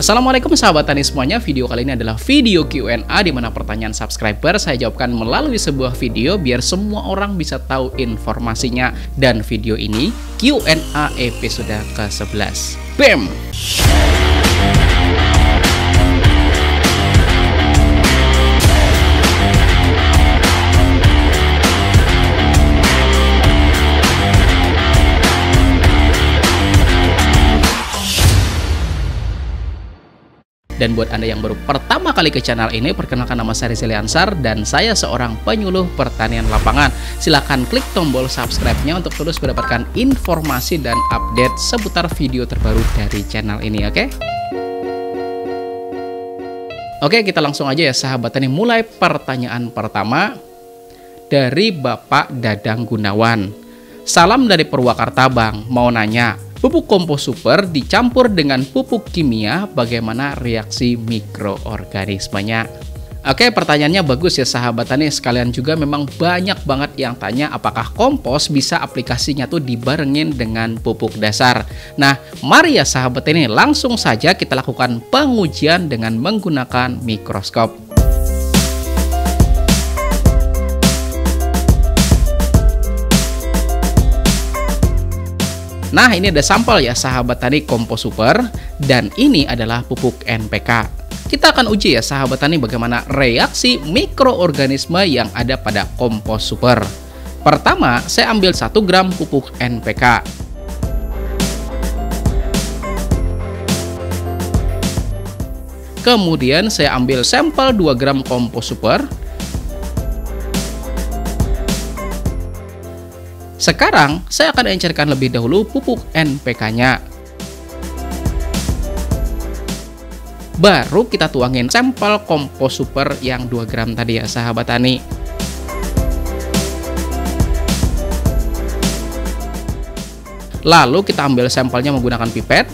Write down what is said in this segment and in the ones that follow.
Assalamualaikum sahabat tani semuanya. Video kali ini adalah video Q&A di mana pertanyaan subscriber saya jawabkan melalui sebuah video biar semua orang bisa tahu informasinya. Dan video ini Q&A episode ke-11. BAM! Dan buat Anda yang baru pertama kali ke channel ini, perkenalkan nama saya Rizal Ansar dan saya seorang penyuluh pertanian lapangan. Silahkan klik tombol subscribe-nya untuk terus mendapatkan informasi dan update seputar video terbaru dari channel ini, oke? Oke, kita langsung aja ya sahabat tani. Mulai pertanyaan pertama dari Bapak Dadang Gunawan. Salam dari Purwakarta Bang, mau nanya, pupuk kompos super dicampur dengan pupuk kimia, bagaimana reaksi mikroorganismenya? Oke, pertanyaannya bagus ya sahabat tani. Sekalian juga memang banyak banget yang tanya apakah kompos bisa aplikasinya tuh dibarengin dengan pupuk dasar. Nah, mari ya sahabat tani, langsung saja kita lakukan pengujian dengan menggunakan mikroskop. Nah, ini ada sampel ya sahabat tani kompos super dan ini adalah pupuk NPK. Kita akan uji ya sahabat tani bagaimana reaksi mikroorganisme yang ada pada kompos super. Pertama, saya ambil 1 gram pupuk NPK. Kemudian saya ambil sampel 2 gram kompos super. Sekarang, saya akan encerkan lebih dahulu pupuk NPK-nya. Baru kita tuangin sampel kompos super yang 2 gram tadi ya sahabat tani. Lalu kita ambil sampelnya menggunakan pipet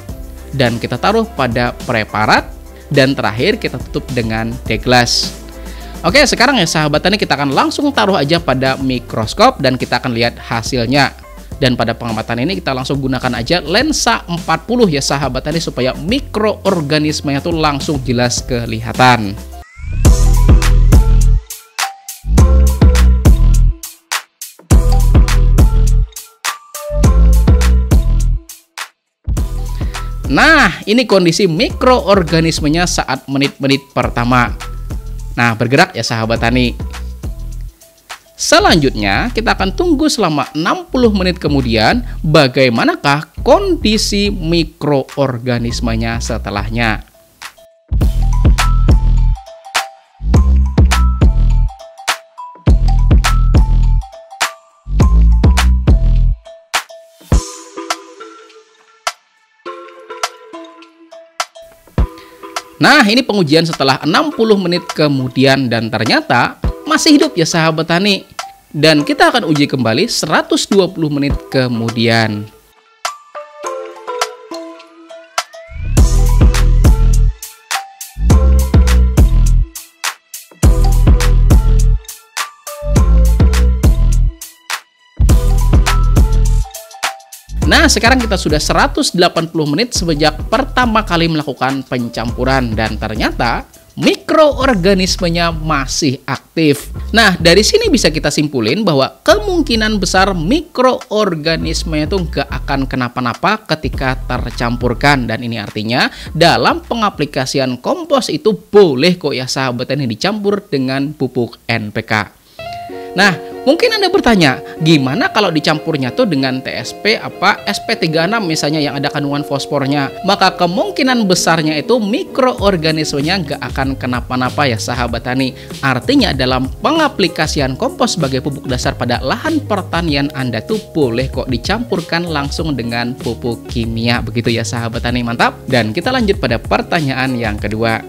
dan kita taruh pada preparat dan terakhir kita tutup dengan deglas. Oke, sekarang ya sahabat tani kita akan langsung taruh aja pada mikroskop dan kita akan lihat hasilnya. Dan pada pengamatan ini kita langsung gunakan aja lensa 40 ya sahabat tani supaya mikroorganismenya tuh langsung jelas kelihatan. Nah, ini kondisi mikroorganismenya saat menit-menit pertama. Nah, bergerak ya sahabat tani. Selanjutnya, kita akan tunggu selama 60 menit kemudian bagaimanakah kondisi mikroorganismenya setelahnya. Nah, ini pengujian setelah 60 menit kemudian dan ternyata masih hidup ya sahabat tani. Dan kita akan uji kembali 120 menit kemudian. Nah, sekarang kita sudah 180 menit sejak pertama kali melakukan pencampuran dan ternyata mikroorganismenya masih aktif. Nah, dari sini bisa kita simpulin bahwa kemungkinan besar mikroorganismenya itu nggak akan kenapa-napa ketika tercampurkan. Dan ini artinya dalam pengaplikasian kompos itu boleh kok ya sahabat ini dicampur dengan pupuk NPK. Nah, mungkin Anda bertanya, gimana kalau dicampurnya tuh dengan TSP SP36 misalnya yang ada kandungan fosfornya? Maka kemungkinan besarnya itu mikroorganismenya nggak akan kenapa-napa ya sahabat tani. Artinya dalam pengaplikasian kompos sebagai pupuk dasar pada lahan pertanian Anda tuh boleh kok dicampurkan langsung dengan pupuk kimia. Begitu ya sahabat tani, mantap. Dan kita lanjut pada pertanyaan yang kedua.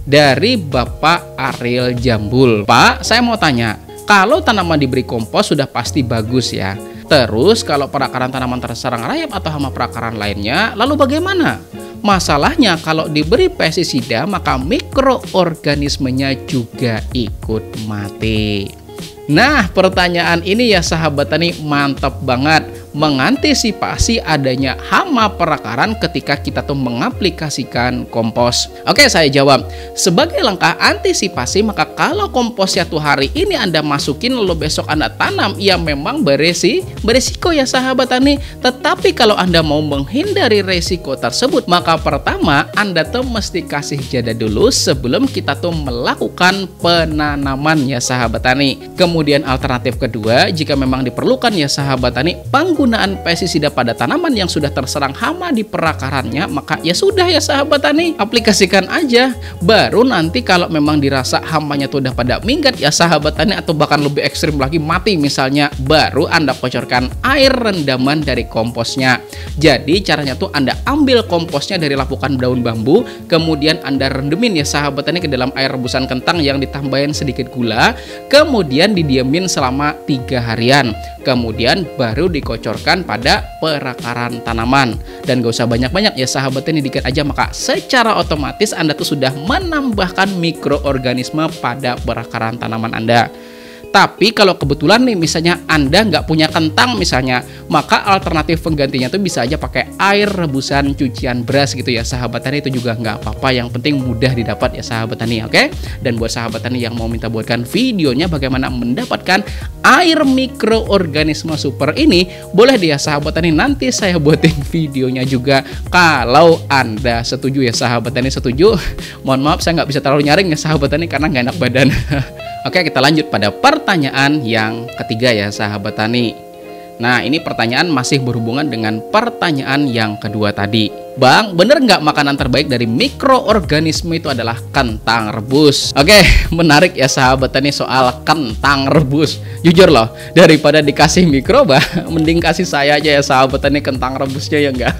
Dari Bapak Ariel Jambul. Pak, saya mau tanya, kalau tanaman diberi kompos sudah pasti bagus ya. Terus kalau perakaran tanaman terserang rayap atau hama perakaran lainnya, lalu bagaimana? Masalahnya kalau diberi pestisida maka mikroorganismenya juga ikut mati. Nah, pertanyaan ini ya sahabat tani mantap banget. mengantisipasi adanya hama perakaran ketika kita tuh mengaplikasikan kompos? Oke, saya jawab. Sebagai langkah antisipasi, maka kalau komposnya tuh hari ini Anda masukin lalu besok Anda tanam, ya memang beresiko ya sahabat tani. Tetapi kalau Anda mau menghindari resiko tersebut, maka pertama Anda tuh mesti kasih jeda dulu sebelum kita tuh melakukan penanaman ya sahabat tani. Kemudian alternatif kedua, jika memang diperlukan ya sahabat tani, penggunaan pestisida pada tanaman yang sudah terserang hama di perakarannya, maka ya sudah ya sahabat tani, aplikasikan aja. Baru nanti kalau memang dirasa hamanya tuh udah pada minggat ya sahabat tani, atau bahkan lebih ekstrim lagi mati misalnya, baru Anda kocorkan air rendaman dari komposnya. Jadi caranya tuh Anda ambil komposnya dari lapukan daun bambu, kemudian Anda rendemin ya sahabat tani ke dalam air rebusan kentang yang ditambahin sedikit gula, kemudian didiamin selama 3 harian. Kemudian baru dikocorkan pada perakaran tanaman. Dan gak usah banyak-banyak ya sahabat tani, dikit aja, maka secara otomatis Anda tuh sudah menambahkan mikroorganisme pada perakaran tanaman Anda. Tapi kalau kebetulan nih misalnya Anda nggak punya kentang misalnya, maka alternatif penggantinya tuh bisa aja pakai air rebusan cucian beras gitu ya sahabat tani, itu juga nggak apa-apa, yang penting mudah didapat ya sahabat tani, oke? Dan buat sahabat tani yang mau minta buatkan videonya bagaimana mendapatkan air mikroorganisme super ini, boleh deh ya sahabat tani, nanti saya buatin videonya juga kalau Anda setuju ya sahabat tani. Setuju, mohon maaf saya nggak bisa terlalu nyaring ya sahabat tani karena nggak enak badan. Oke, kita lanjut pada pertanyaan yang ketiga ya sahabat tani. Nah, ini pertanyaan masih berhubungan dengan pertanyaan yang kedua tadi. Bang, bener nggak makanan terbaik dari mikroorganisme itu adalah kentang rebus? Oke, menarik ya sahabat tani soal kentang rebus. Jujur loh, daripada dikasih mikroba, mending kasih saya aja ya sahabat tani kentang rebusnya ya enggak?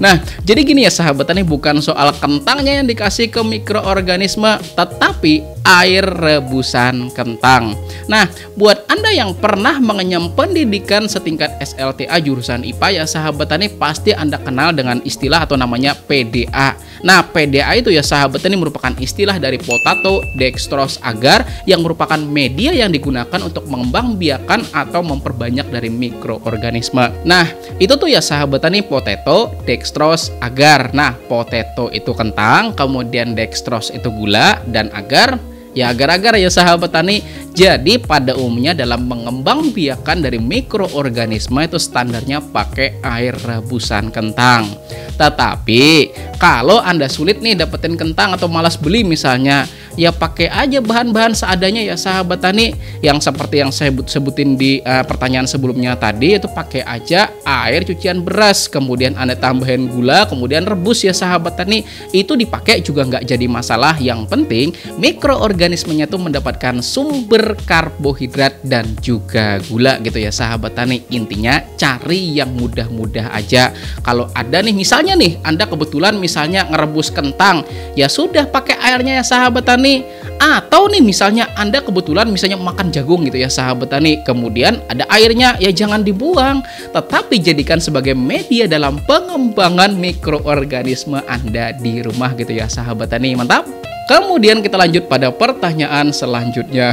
Nah, jadi gini ya sahabat tani, bukan soal kentangnya yang dikasih ke mikroorganisme, tetapi air rebusan kentang. Nah, buat Anda yang pernah mengenyam pendidikan setingkat SLTA jurusan IPA ya sahabat tani, pasti Anda kenal dengan istilah atau namanya PDA. Nah, PDA itu ya sahabat tani merupakan istilah dari potato dextrose agar, yang merupakan media yang digunakan untuk mengembangbiakan atau memperbanyak dari mikroorganisme. Nah, itu tuh ya sahabat tani potato dextrose agar. Nah, potato itu kentang, kemudian dextrose itu gula, dan agar ya agar-agar ya sahabat tani. Jadi pada umumnya dalam mengembangbiakan dari mikroorganisme itu standarnya pakai air rebusan kentang. Tetapi kalau Anda sulit nih dapetin kentang atau malas beli misalnya, ya pakai aja bahan-bahan seadanya ya sahabat tani. Yang seperti yang saya sebutin di pertanyaan sebelumnya tadi, itu pakai aja air cucian beras, kemudian Anda tambahin gula, kemudian rebus ya sahabat tani. Itu dipakai juga nggak jadi masalah. Yang penting mikroorganismenya tuh mendapatkan sumber karbohidrat dan juga gula gitu ya sahabat tani. Intinya cari yang mudah-mudah aja. Kalau ada nih misalnya nih Anda kebetulan misalnya ngerebus kentang, ya sudah pakai airnya ya sahabat tani. Atau nih misalnya Anda kebetulan misalnya makan jagung gitu ya sahabat tani, kemudian ada airnya, ya jangan dibuang, tetapi jadikan sebagai media dalam pengembangan mikroorganisme Anda di rumah gitu ya sahabat tani. Mantap. Kemudian kita lanjut pada pertanyaan selanjutnya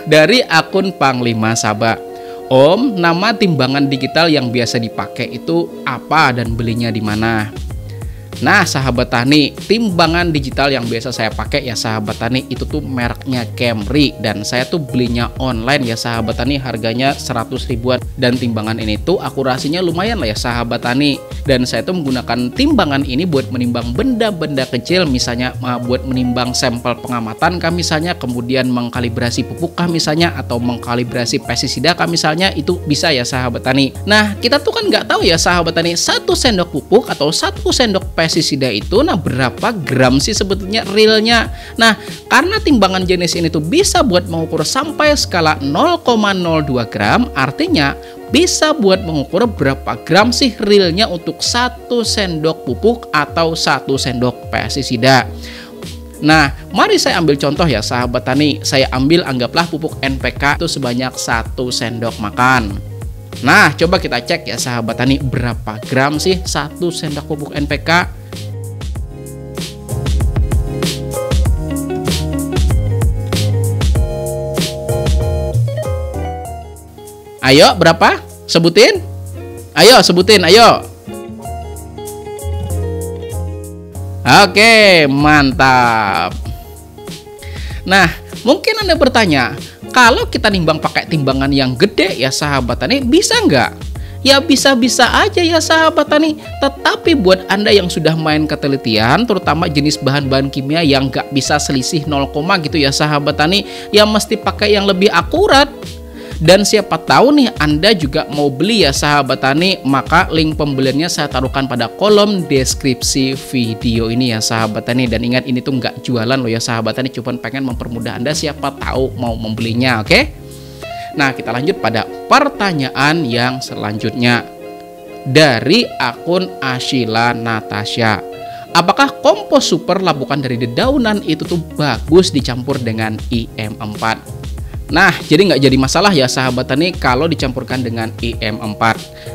dari akun Panglima Sabah. Om, nama timbangan digital yang biasa dipakai itu apa dan belinya di mana? Nah sahabat tani, timbangan digital yang biasa saya pakai ya sahabat tani itu tuh mereknya Camry, dan saya tuh belinya online ya sahabat tani, harganya 100 ribuan. Dan timbangan ini tuh akurasinya lumayan lah ya sahabat tani. Dan saya tuh menggunakan timbangan ini buat menimbang benda-benda kecil, misalnya buat menimbang sampel pengamatan kah misalnya, kemudian mengkalibrasi pupuk kah misalnya, atau mengkalibrasi pestisida kah misalnya, itu bisa ya sahabat tani. Nah kita tuh kan nggak tahu ya sahabat tani, 1 sendok pupuk atau 1 sendok pestisida itu nah berapa gram sih sebetulnya realnya. Nah karena timbangan jenis ini tuh bisa buat mengukur sampai skala 0,02 gram, artinya bisa buat mengukur berapa gram sih realnya untuk 1 sendok pupuk atau 1 sendok pestisida. Nah, mari saya ambil contoh ya sahabat tani. Saya ambil anggaplah pupuk NPK itu sebanyak 1 sendok makan. Nah, coba kita cek ya sahabat tani, berapa gram sih 1 sendok pupuk NPK? Ayo, berapa? Sebutin. Ayo sebutin, ayo. Oke, mantap. Nah, mungkin Anda bertanya, kalau kita nimbang pakai timbangan yang gede ya sahabat tani, bisa nggak? Ya bisa-bisa aja ya sahabat tani. Tetapi buat Anda yang sudah main ketelitian, terutama jenis bahan-bahan kimia yang nggak bisa selisih 0, gitu ya sahabat tani, ya mesti pakai yang lebih akurat. Dan siapa tahu nih Anda juga mau beli ya sahabat tani, maka link pembeliannya saya taruhkan pada kolom deskripsi video ini ya sahabat tani. Dan ingat, ini tuh nggak jualan loh ya sahabat tani, cuma pengen mempermudah Anda, siapa tahu mau membelinya, oke? Nah, kita lanjut pada pertanyaan yang selanjutnya dari akun Ashila Natasha. Apakah kompos super lapukan dari dedaunan itu tuh bagus dicampur dengan IM4? Nah, jadi nggak jadi masalah ya sahabat tani kalau dicampurkan dengan IM4.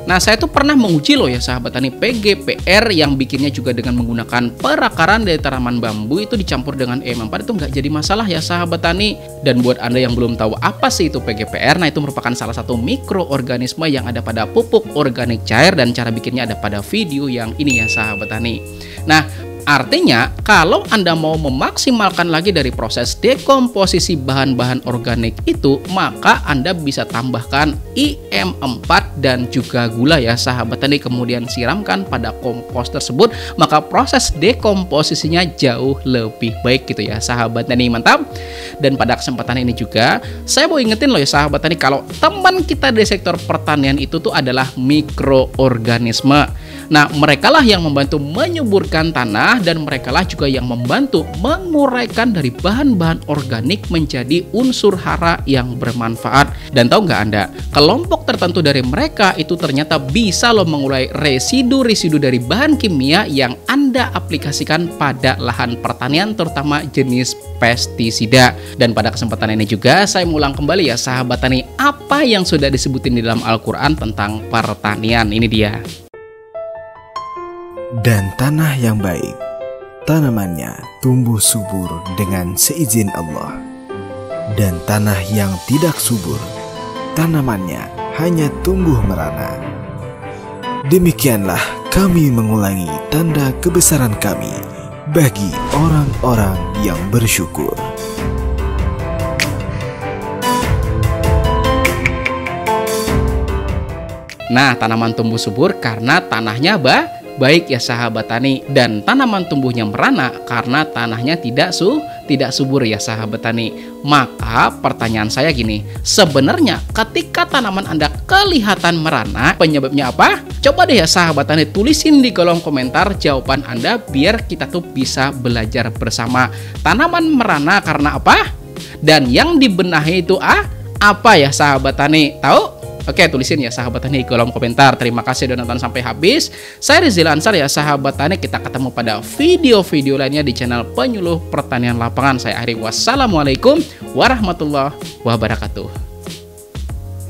Nah, saya tuh pernah menguji loh ya sahabat tani, PGPR yang bikinnya juga dengan menggunakan perakaran dari tanaman bambu itu dicampur dengan IM4 itu nggak jadi masalah ya sahabat tani. Dan buat Anda yang belum tahu apa sih itu PGPR, nah itu merupakan salah satu mikroorganisme yang ada pada pupuk organik cair, dan cara bikinnya ada pada video yang ini ya sahabat tani. Nah, artinya, kalau Anda mau memaksimalkan lagi dari proses dekomposisi bahan-bahan organik itu, maka Anda bisa tambahkan IM4 dan juga gula ya sahabat tani, kemudian siramkan pada kompos tersebut, maka proses dekomposisinya jauh lebih baik gitu ya sahabat tani. Mantap. Dan pada kesempatan ini juga saya mau ingetin loh ya sahabat tani, kalau teman kita di sektor pertanian itu tuh adalah mikroorganisme. Nah, merekalah yang membantu menyuburkan tanah, dan merekalah juga yang membantu menguraikan dari bahan-bahan organik menjadi unsur hara yang bermanfaat. Dan tahu nggak Anda, kelompok tertentu dari mereka itu ternyata bisa loh mengurai residu-residu dari bahan kimia yang Anda aplikasikan pada lahan pertanian, terutama jenis pestisida. Dan pada kesempatan ini juga saya mengulang kembali ya sahabat tani, apa yang sudah disebutin di dalam Al-Quran tentang pertanian. Ini dia. Dan tanah yang baik, tanamannya tumbuh subur dengan seizin Allah. Dan tanah yang tidak subur, tanamannya hanya tumbuh merana. Demikianlah kami mengulangi tanda kebesaran kami bagi orang-orang yang bersyukur. Nah, tanaman tumbuh subur karena tanahnya baik ya sahabat tani, dan tanaman tumbuhnya merana karena tanahnya tidak subur ya sahabat tani. Maka pertanyaan saya gini, sebenarnya ketika tanaman Anda kelihatan merana, penyebabnya apa? Coba deh ya sahabat tani tulisin di kolom komentar jawaban Anda biar kita tuh bisa belajar bersama. Tanaman merana karena apa? Dan yang dibenahi itu apa ya sahabat tani? Tahu? Oke, tulisin ya sahabat tani di kolom komentar. Terima kasih sudah nonton sampai habis. Saya Rizil Ansar ya sahabat tani. Kita ketemu pada video-video lainnya di channel Penyuluh Pertanian Lapangan. Saya akhiri, wassalamualaikum warahmatullahi wabarakatuh.